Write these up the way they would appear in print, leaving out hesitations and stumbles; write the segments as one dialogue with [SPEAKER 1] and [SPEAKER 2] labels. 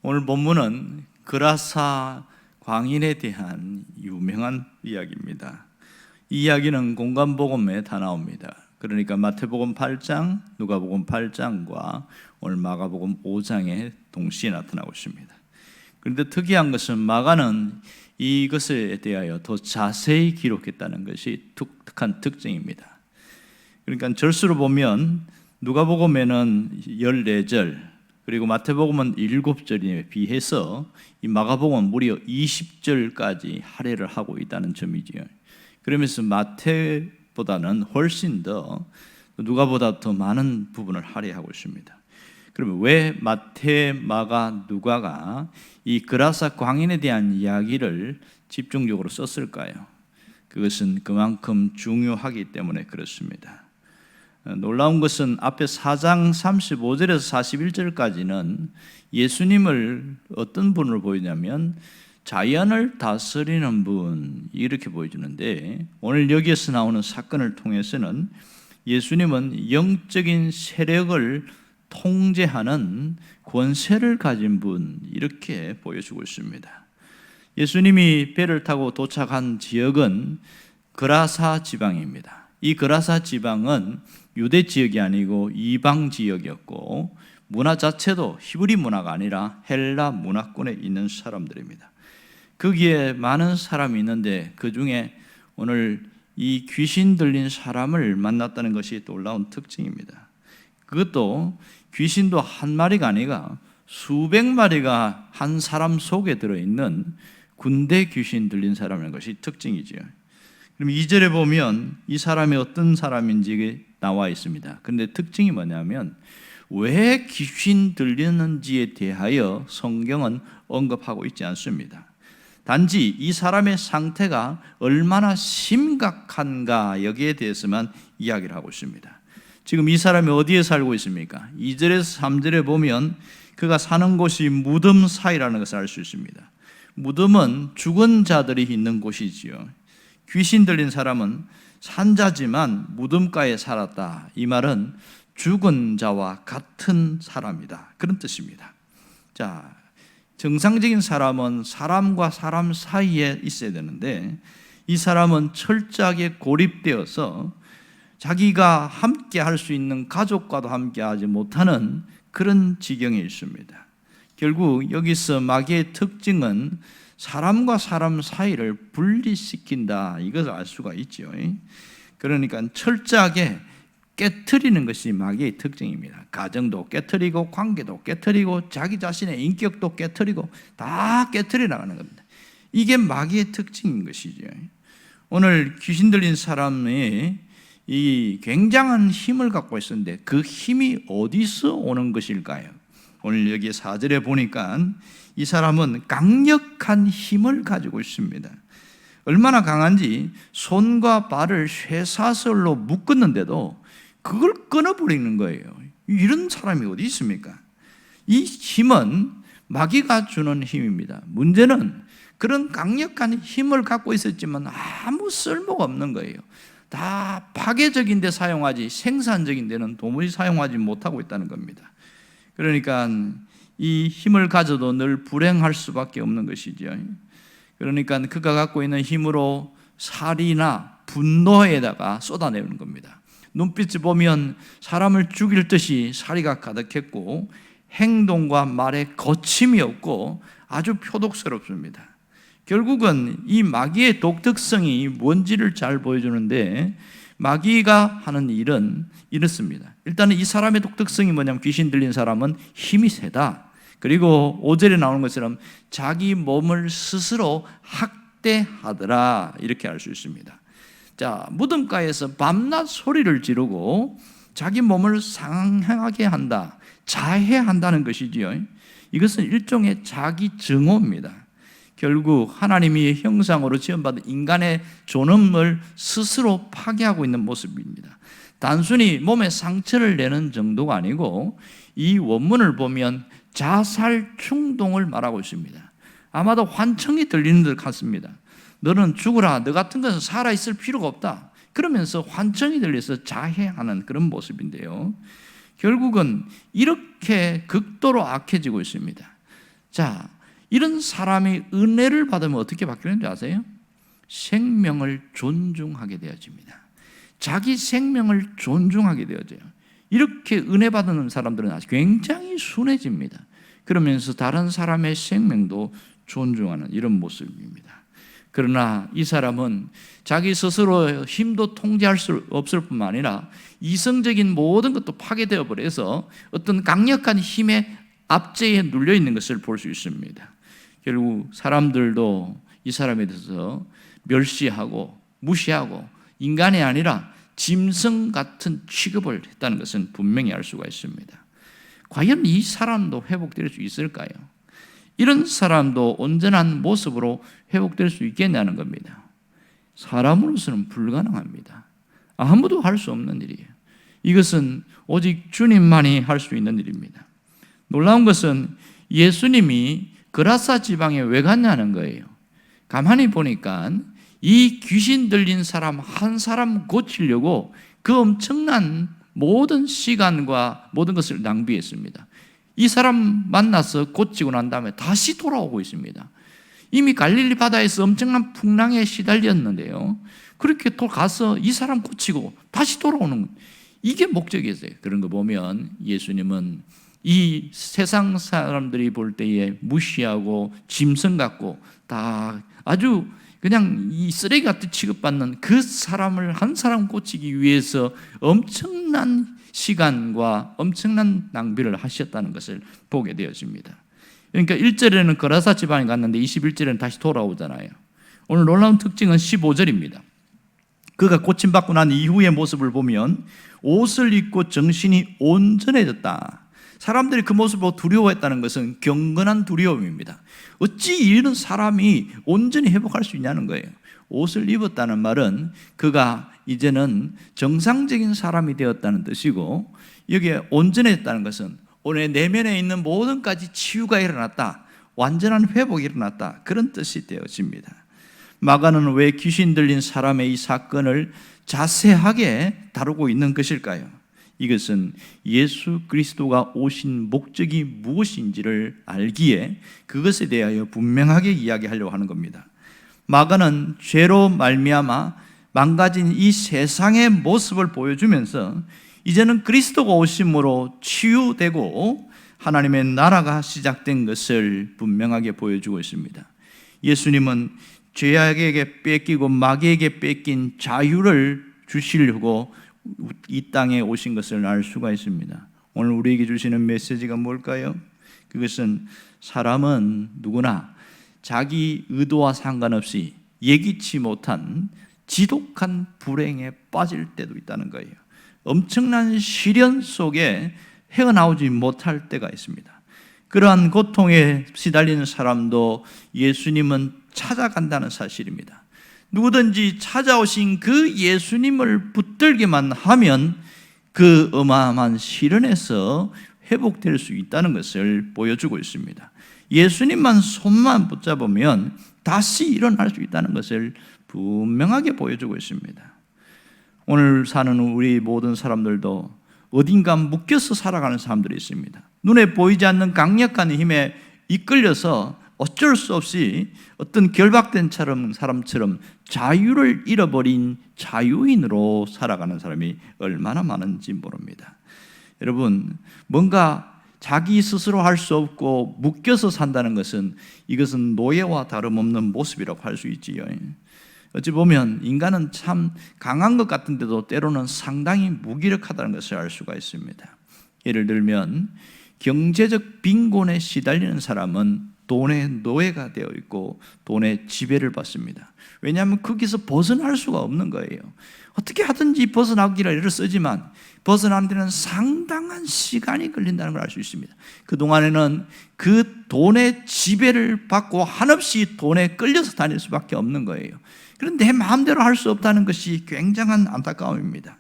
[SPEAKER 1] 오늘 본문은 그라사 광인에 대한 유명한 이야기입니다. 이 이야기는 공관복음에 다 나옵니다. 그러니까 마태복음 8장, 누가복음 8장과 오늘 마가복음 5장에 동시에 나타나고 있습니다. 그런데 특이한 것은 마가는 이것에 대하여 더 자세히 기록했다는 것이 독특한 특징입니다. 그러니까 절수로 보면 누가복음에는 14절, 그리고 마태복음은 7절에 비해서 이 마가복음은 무려 20절까지 할애를 하고 있다는 점이지요. 그러면서 마태보다는 훨씬 더 누가보다 더 많은 부분을 할애하고 있습니다. 그러면 왜 마태, 마가, 누가가 이 그라사 광인에 대한 이야기를 집중적으로 썼을까요? 그것은 그만큼 중요하기 때문에 그렇습니다. 놀라운 것은 앞에 4장 35절에서 41절까지는 예수님을 어떤 분으로 보이냐면 자연을 다스리는 분 이렇게 보여주는데, 오늘 여기에서 나오는 사건을 통해서는 예수님은 영적인 세력을 통제하는 권세를 가진 분 이렇게 보여주고 있습니다. 예수님이 배를 타고 도착한 지역은 그라사 지방입니다. 이 그라사 지방은 유대 지역이 아니고 이방 지역이었고, 문화 자체도 히브리 문화가 아니라 헬라 문화권에 있는 사람들입니다. 거기에 많은 사람이 있는데 그 중에 오늘 이 귀신 들린 사람을 만났다는 것이 놀라운 특징입니다. 그것도 귀신도 한 마리가 아니라 수백 마리가 한 사람 속에 들어있는 군대 귀신 들린 사람이라는 것이 특징이지요. 그럼 2절에 보면 이 사람이 어떤 사람인지 나와 있습니다. 그런데 특징이 뭐냐면 왜 귀신 들리는지에 대하여 성경은 언급하고 있지 않습니다. 단지 이 사람의 상태가 얼마나 심각한가 여기에 대해서만 이야기를 하고 있습니다. 지금 이 사람이 어디에 살고 있습니까? 2절에서 3절에 보면 그가 사는 곳이 무덤 사이라는 것을 알 수 있습니다. 무덤은 죽은 자들이 있는 곳이지요. 귀신 들린 사람은 산자지만 무덤가에 살았다. 이 말은 죽은 자와 같은 사람이다, 그런 뜻입니다. 자, 정상적인 사람은 사람과 사람 사이에 있어야 되는데 이 사람은 철저하게 고립되어서 자기가 함께 할 수 있는 가족과도 함께 하지 못하는 그런 지경에 있습니다. 결국 여기서 마귀의 특징은 사람과 사람 사이를 분리시킨다, 이것을 알 수가 있죠. 그러니까 철저하게 깨트리는 것이 마귀의 특징입니다. 가정도 깨트리고 관계도 깨트리고 자기 자신의 인격도 깨트리고 다 깨트려 나가는 겁니다. 이게 마귀의 특징인 것이죠. 오늘 귀신 들린 사람이 이 굉장한 힘을 갖고 있었는데 그 힘이 어디서 오는 것일까요? 오늘 여기 4절에 보니까 이 사람은 강력한 힘을 가지고 있습니다. 얼마나 강한지 손과 발을 쇠사슬로 묶었는데도 그걸 끊어버리는 거예요. 이런 사람이 어디 있습니까? 이 힘은 마귀가 주는 힘입니다. 문제는 그런 강력한 힘을 갖고 있었지만 아무 쓸모가 없는 거예요. 다 파괴적인 데 사용하지 생산적인 데는 도무지 사용하지 못하고 있다는 겁니다. 그러니까 이 힘을 가져도 늘 불행할 수밖에 없는 것이죠. 그러니까 그가 갖고 있는 힘으로 살이나 분노에다가 쏟아내는 겁니다. 눈빛을 보면 사람을 죽일 듯이 살이가 가득했고 행동과 말에 거침이 없고 아주 표독스럽습니다. 결국은 이 마귀의 독특성이 뭔지를 잘 보여주는데, 마귀가 하는 일은 이렇습니다. 일단은 이 사람의 독특성이 뭐냐면 귀신 들린 사람은 힘이 세다. 그리고 5절에 나오는 것처럼 자기 몸을 스스로 학대하더라, 이렇게 알 수 있습니다. 자, 무덤가에서 밤낮 소리를 지르고 자기 몸을 상하게 한다, 자해한다는 것이지요. 이것은 일종의 자기 증오입니다. 결국 하나님이 형상으로 지음받은 인간의 존엄을 스스로 파괴하고 있는 모습입니다. 단순히 몸에 상처를 내는 정도가 아니고 이 원문을 보면 자살 충동을 말하고 있습니다. 아마도 환청이 들리는 듯 같습니다. 너는 죽으라, 너 같은 것은 살아있을 필요가 없다, 그러면서 환청이 들려서 자해하는 그런 모습인데요, 결국은 이렇게 극도로 악해지고 있습니다. 자, 이런 사람이 은혜를 받으면 어떻게 바뀌는 줄 아세요? 생명을 존중하게 되어집니다. 자기 생명을 존중하게 되어져요. 이렇게 은혜 받는 사람들은 굉장히 순해집니다. 그러면서 다른 사람의 생명도 존중하는 이런 모습입니다. 그러나 이 사람은 자기 스스로 힘도 통제할 수 없을 뿐만 아니라 이성적인 모든 것도 파괴되어 버려서 어떤 강력한 힘의 압제에 눌려 있는 것을 볼 수 있습니다. 결국 사람들도 이 사람에 대해서 멸시하고 무시하고 인간이 아니라 짐승 같은 취급을 했다는 것은 분명히 알 수가 있습니다. 과연 이 사람도 회복될 수 있을까요? 이런 사람도 온전한 모습으로 회복될 수 있겠냐는 겁니다. 사람으로서는 불가능합니다. 아무도 할 수 없는 일이에요. 이것은 오직 주님만이 할 수 있는 일입니다. 놀라운 것은 예수님이 그라사 지방에 왜 갔냐는 거예요. 가만히 보니까 이 귀신 들린 사람 한 사람 고치려고 그 엄청난 모든 시간과 모든 것을 낭비했습니다. 이 사람 만나서 고치고 난 다음에 다시 돌아오고 있습니다. 이미 갈릴리 바다에서 엄청난 풍랑에 시달렸는데요, 그렇게 또 가서 이 사람 고치고 다시 돌아오는, 이게 목적이었어요. 그런 거 보면 예수님은 이 세상 사람들이 볼 때에 무시하고 짐승 같고 다 아주 그냥 이 쓰레기 같은 취급받는 그 사람을 한 사람 고치기 위해서 엄청난 시간과 엄청난 낭비를 하셨다는 것을 보게 되어집니다. 그러니까 1절에는 거라사 지방에 갔는데 21절에는 다시 돌아오잖아요. 오늘 놀라운 특징은 15절입니다. 그가 고침받고 난 이후의 모습을 보면 옷을 입고 정신이 온전해졌다. 사람들이 그 모습을 보고 두려워했다는 것은 경건한 두려움입니다. 어찌 이런 사람이 온전히 회복할 수 있냐는 거예요. 옷을 입었다는 말은 그가 이제는 정상적인 사람이 되었다는 뜻이고, 여기에 온전해졌다는 것은 오늘 내면에 있는 모든 가지 치유가 일어났다, 완전한 회복이 일어났다, 그런 뜻이 되어집니다. 마가는 왜 귀신 들린 사람의 이 사건을 자세하게 다루고 있는 것일까요? 이것은 예수 그리스도가 오신 목적이 무엇인지를 알기에 그것에 대하여 분명하게 이야기하려고 하는 겁니다. 마가는 죄로 말미암아 망가진 이 세상의 모습을 보여주면서 이제는 그리스도가 오심으로 치유되고 하나님의 나라가 시작된 것을 분명하게 보여주고 있습니다. 예수님은 죄악에게 뺏기고 마귀에게 뺏긴 자유를 주시려고 이 땅에 오신 것을 알 수가 있습니다. 오늘 우리에게 주시는 메시지가 뭘까요? 그것은 사람은 누구나 자기 의도와 상관없이 예기치 못한 지독한 불행에 빠질 때도 있다는 거예요. 엄청난 시련 속에 헤어나오지 못할 때가 있습니다. 그러한 고통에 시달리는 사람도 예수님은 찾아간다는 사실입니다. 누구든지 찾아오신 그 예수님을 붙들기만 하면 그 어마어마한 시련에서 회복될 수 있다는 것을 보여주고 있습니다. 예수님만 손만 붙잡으면 다시 일어날 수 있다는 것을 분명하게 보여주고 있습니다. 오늘 사는 우리 모든 사람들도 어딘가 묶여서 살아가는 사람들이 있습니다. 눈에 보이지 않는 강력한 힘에 이끌려서 어쩔 수 없이 어떤 결박된 사람처럼 자유를 잃어버린 자유인으로 살아가는 사람이 얼마나 많은지 모릅니다. 여러분, 뭔가 자기 스스로 할 수 없고 묶여서 산다는 것은, 이것은 노예와 다름없는 모습이라고 할 수 있지요. 어찌 보면 인간은 참 강한 것 같은데도 때로는 상당히 무기력하다는 것을 알 수가 있습니다. 예를 들면 경제적 빈곤에 시달리는 사람은 돈의 노예가 되어 있고 돈의 지배를 받습니다. 왜냐하면 거기서 벗어날 수가 없는 거예요. 어떻게 하든지 벗어나기를 애를 쓰지만 벗어나는 데는 상당한 시간이 걸린다는 걸 알 수 있습니다. 그동안에는 그 돈의 지배를 받고 한없이 돈에 끌려서 다닐 수밖에 없는 거예요. 그런데 내 마음대로 할 수 없다는 것이 굉장한 안타까움입니다.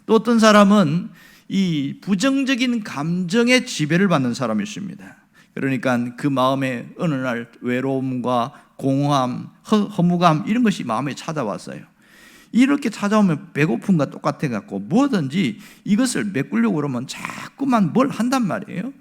[SPEAKER 1] 또 어떤 사람은 이 부정적인 감정의 지배를 받는 사람이 있습니다. 그러니까 그 마음에 어느 날 외로움과 공허함, 허무감 이런 것이 마음에 찾아왔어요. 이렇게 찾아오면 배고픔과 똑같아 갖고 뭐든지 이것을 메꾸려고 그러면 자꾸만 뭘 한단 말이에요.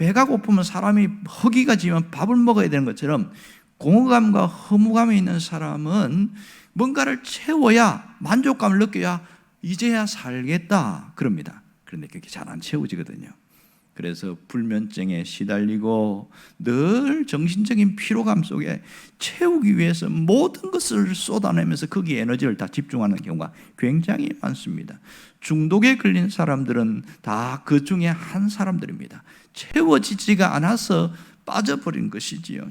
[SPEAKER 1] 배가 고프면 사람이 허기가 지면 밥을 먹어야 되는 것처럼 공허감과 허무감이 있는 사람은 뭔가를 채워야, 만족감을 느껴야 이제야 살겠다 그럽니다. 그런데 그게 잘 안 채워지거든요. 그래서 불면증에 시달리고 늘 정신적인 피로감 속에 채우기 위해서 모든 것을 쏟아내면서 거기에 에너지를 다 집중하는 경우가 굉장히 많습니다. 중독에 걸린 사람들은 다 그 중에 한 사람들입니다. 채워지지가 않아서 빠져버린 것이지요.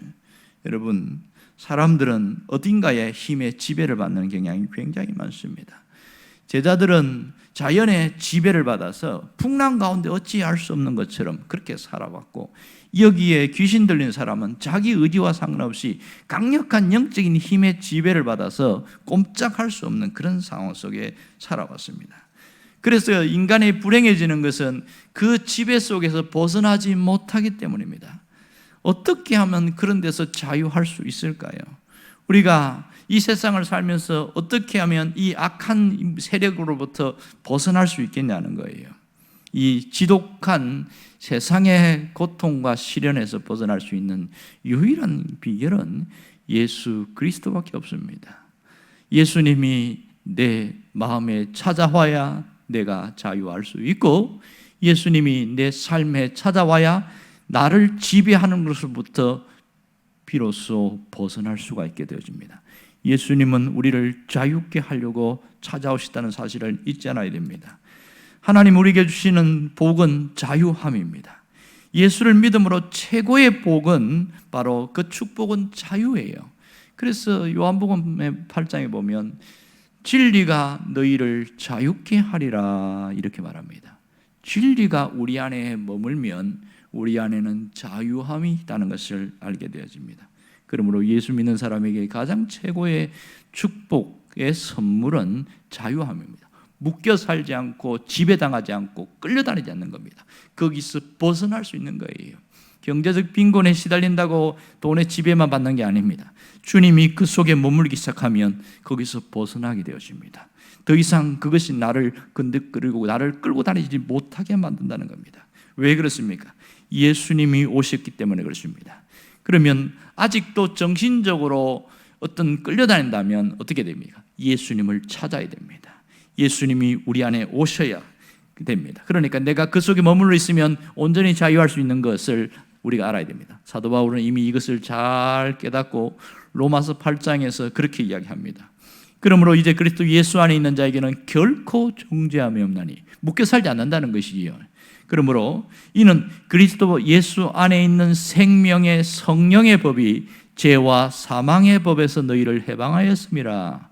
[SPEAKER 1] 여러분, 사람들은 어딘가에 힘의 지배를 받는 경향이 굉장히 많습니다. 제자들은 자연의 지배를 받아서 풍랑 가운데 어찌할 수 없는 것처럼 그렇게 살아왔고, 여기에 귀신 들린 사람은 자기 의지와 상관없이 강력한 영적인 힘의 지배를 받아서 꼼짝할 수 없는 그런 상황 속에 살아왔습니다. 그래서 인간이 불행해지는 것은 그 지배 속에서 벗어나지 못하기 때문입니다. 어떻게 하면 그런 데서 자유할 수 있을까요? 우리가 이 세상을 살면서 어떻게 하면 이 악한 세력으로부터 벗어날 수 있겠냐는 거예요. 이 지독한 세상의 고통과 시련에서 벗어날 수 있는 유일한 비결은 예수 그리스도밖에 없습니다. 예수님이 내 마음에 찾아와야 내가 자유할 수 있고, 예수님이 내 삶에 찾아와야 나를 지배하는 것으로부터 비로소 벗어날 수가 있게 되어집니다. 예수님은 우리를 자유케 하려고 찾아오셨다는 사실을 잊지 않아야 됩니다. 하나님 우리에게 주시는 복은 자유함입니다. 예수를 믿음으로 최고의 복은 바로 그 축복은 자유예요. 그래서 요한복음의 8장에 보면 진리가 너희를 자유케 하리라 이렇게 말합니다. 진리가 우리 안에 머물면 우리 안에는 자유함이 있다는 것을 알게 되어집니다. 그러므로 예수 믿는 사람에게 가장 최고의 축복의 선물은 자유함입니다. 묶여 살지 않고 지배당하지 않고 끌려다니지 않는 겁니다. 거기서 벗어날 수 있는 거예요. 경제적 빈곤에 시달린다고 돈의 지배만 받는 게 아닙니다. 주님이 그 속에 머물기 시작하면 거기서 벗어나게 되어집니다. 더 이상 그것이 나를 건드리고 나를 끌고 다니지 못하게 만든다는 겁니다. 왜 그렇습니까? 예수님이 오셨기 때문에 그렇습니다. 그러면 아직도 정신적으로 어떤 끌려다닌다면 어떻게 됩니까? 예수님을 찾아야 됩니다. 예수님이 우리 안에 오셔야 됩니다. 그러니까 내가 그 속에 머물러 있으면 온전히 자유할 수 있는 것을 우리가 알아야 됩니다. 사도 바울은 이미 이것을 잘 깨닫고 로마서 8장에서 그렇게 이야기합니다. 그러므로 이제 그리스도 예수 안에 있는 자에게는 결코 정죄함이 없나니, 묶여 살지 않는다는 것이지요. 그러므로 이는 그리스도 예수 안에 있는 생명의 성령의 법이 죄와 사망의 법에서 너희를 해방하였음이라.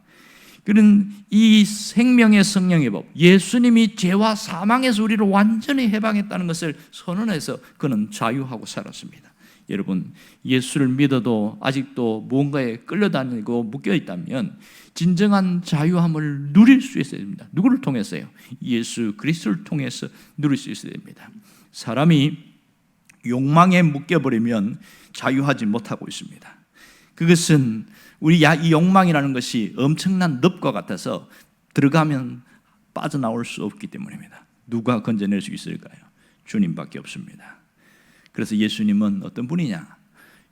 [SPEAKER 1] 그런 이 생명의 성령의 법, 예수님이 죄와 사망에서 우리를 완전히 해방했다는 것을 선언해서 그는 자유하고 살았습니다. 여러분, 예수를 믿어도 아직도 무언가에 끌려다니고 묶여있다면 진정한 자유함을 누릴 수 있어야 됩니다. 누구를 통해서요? 예수 그리스도를 통해서 누릴 수 있어야 됩니다. 사람이 욕망에 묶여버리면 자유하지 못하고 있습니다. 그것은 이 욕망이라는 것이 엄청난 늪과 같아서 들어가면 빠져나올 수 없기 때문입니다. 누가 건져낼 수 있을까요? 주님밖에 없습니다. 그래서 예수님은 어떤 분이냐?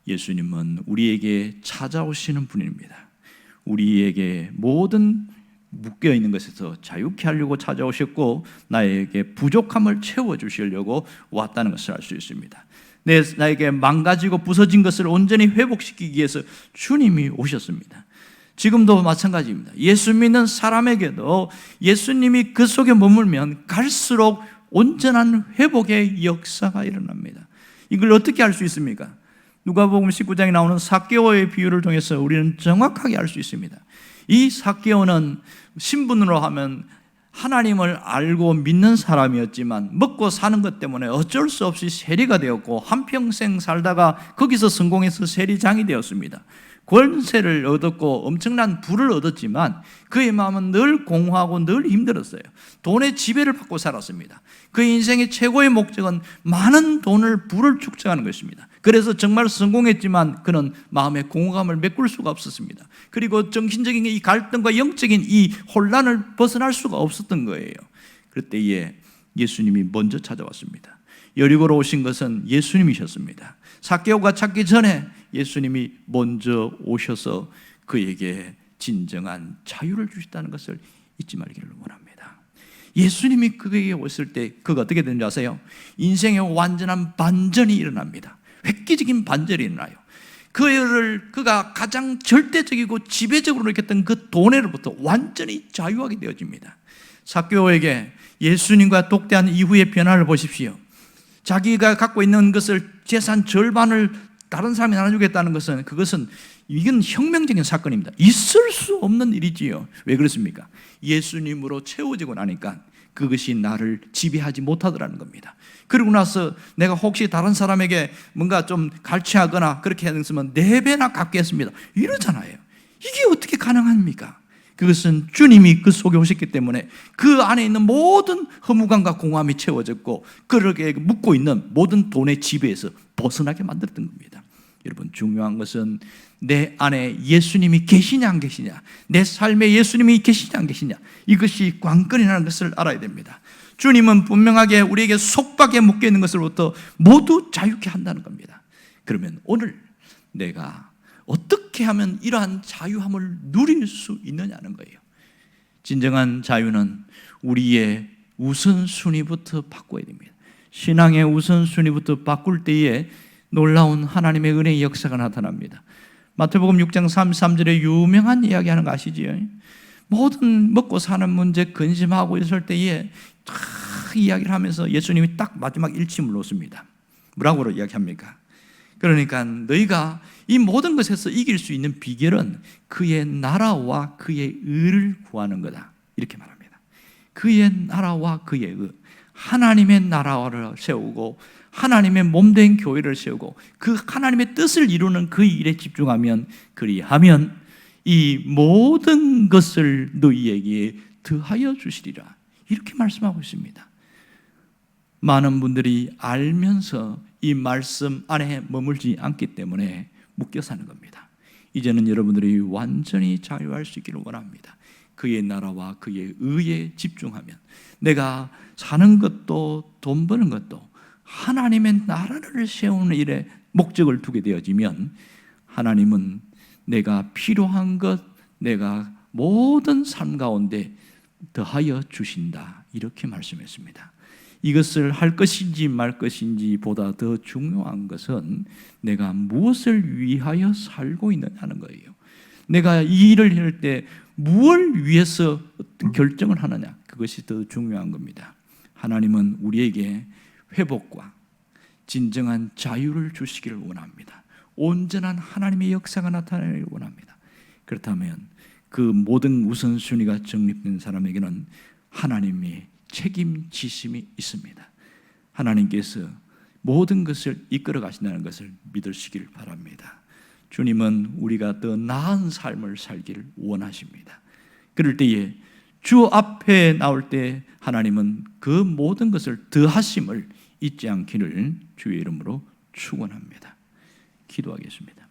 [SPEAKER 1] 예수님은 우리에게 찾아오시는 분입니다. 우리에게 모든 묶여있는 것에서 자유케 하려고 찾아오셨고, 나에게 부족함을 채워주시려고 왔다는 것을 알 수 있습니다. 나에게 망가지고 부서진 것을 온전히 회복시키기 위해서 주님이 오셨습니다. 지금도 마찬가지입니다. 예수 믿는 사람에게도 예수님이 그 속에 머물면 갈수록 온전한 회복의 역사가 일어납니다. 이걸 어떻게 알 수 있습니까? 누가복음 19장에 나오는 삭개오의 비유를 통해서 우리는 정확하게 알 수 있습니다. 이 삭개오는 신분으로 하면 하나님을 알고 믿는 사람이었지만 먹고 사는 것 때문에 어쩔 수 없이 세리가 되었고, 한평생 살다가 거기서 성공해서 세리장이 되었습니다. 권세를 얻었고 엄청난 부를 얻었지만 그의 마음은 늘 공허하고 늘 힘들었어요. 돈의 지배를 받고 살았습니다. 그의 인생의 최고의 목적은 많은 돈을, 부를 축적하는 것입니다. 그래서 정말 성공했지만 그는 마음의 공허감을 메꿀 수가 없었습니다. 그리고 정신적인 이 갈등과 영적인 이 혼란을 벗어날 수가 없었던 거예요. 그때에 예수님이 먼저 찾아왔습니다. 여리고로 오신 것은 예수님이셨습니다. 삭개오가 찾기 전에 예수님이 먼저 오셔서 그에게 진정한 자유를 주셨다는 것을 잊지 말기를 원합니다. 예수님이 그에게 오실 때 그가 어떻게 되는지 아세요? 인생의 완전한 반전이 일어납니다. 획기적인 반전이 일어나요. 그가 가장 절대적이고 지배적으로 느꼈던 그 돈에로부터 완전히 자유하게 되어집니다. 삭개오에게 예수님과 독대한 이후의 변화를 보십시오. 자기가 갖고 있는 것을 재산 절반을 다른 사람이 나눠주겠다는 것은 이건 혁명적인 사건입니다. 있을 수 없는 일이지요. 왜 그렇습니까? 예수님으로 채워지고 나니까 그것이 나를 지배하지 못하더라는 겁니다. 그리고 나서 내가 혹시 다른 사람에게 뭔가 좀 갈취하거나 그렇게 했으면 4배나 갚겠습니다 이러잖아요. 이게 어떻게 가능합니까? 그것은 주님이 그 속에 오셨기 때문에 그 안에 있는 모든 허무감과 공허함이 채워졌고 그렇게 묻고 있는 모든 돈의 지배에서 벗어나게 만들었던 겁니다. 여러분, 중요한 것은 내 안에 예수님이 계시냐 안 계시냐, 내 삶에 예수님이 계시냐 안 계시냐, 이것이 관건이라는 것을 알아야 됩니다. 주님은 분명하게 우리에게 속박에 묶여있는 것으로부터 모두 자유케 한다는 겁니다. 그러면 오늘 내가 어떻게 하면 이러한 자유함을 누릴 수 있느냐는 거예요. 진정한 자유는 우리의 우선순위부터 바꿔야 됩니다. 신앙의 우선순위부터 바꿀 때에 놀라운 하나님의 은혜의 역사가 나타납니다. 마태복음 6장 33절에 유명한 이야기하는 거 아시지요? 모든 먹고 사는 문제 근심하고 있을 때에 이야기를 하면서 예수님이 딱 마지막 일침을 놓습니다. 뭐라고 이야기합니까? 그러니까 너희가 이 모든 것에서 이길 수 있는 비결은 그의 나라와 그의 의를 구하는 거다, 이렇게 말합니다. 그의 나라와 그의 의, 하나님의 나라를 세우고 하나님의 몸된 교회를 세우고 그 하나님의 뜻을 이루는 그 일에 집중하면, 그리하면 이 모든 것을 너희에게 더하여 주시리라, 이렇게 말씀하고 있습니다. 많은 분들이 알면서 이 말씀 안에 머물지 않기 때문에 묶여 사는 겁니다. 이제는 여러분들이 완전히 자유할 수 있기를 원합니다. 그의 나라와 그의 의에 집중하면 내가 사는 것도 돈 버는 것도 하나님의 나라를 세우는 일에 목적을 두게 되어지면 하나님은 내가 필요한 것, 내가 모든 삶 가운데 더하여 주신다, 이렇게 말씀했습니다. 이것을 할 것인지 말 것인지 보다 더 중요한 것은 내가 무엇을 위하여 살고 있느냐는 거예요. 내가 이 일을 할 때 무엇을 위해서 결정을 하느냐, 그것이 더 중요한 겁니다. 하나님은 우리에게 회복과 진정한 자유를 주시기를 원합니다. 온전한 하나님의 역사가 나타나기를 원합니다. 그렇다면 그 모든 우선순위가 정립된 사람에게는 하나님의 책임지심이 있습니다. 하나님께서 모든 것을 이끌어 가신다는 것을 믿으시길 바랍니다. 주님은 우리가 더 나은 삶을 살기를 원하십니다. 그럴 때에 주 앞에 나올 때 하나님은 그 모든 것을 더하심을 잊지 않기를 주의 이름으로 축원합니다. 기도하겠습니다.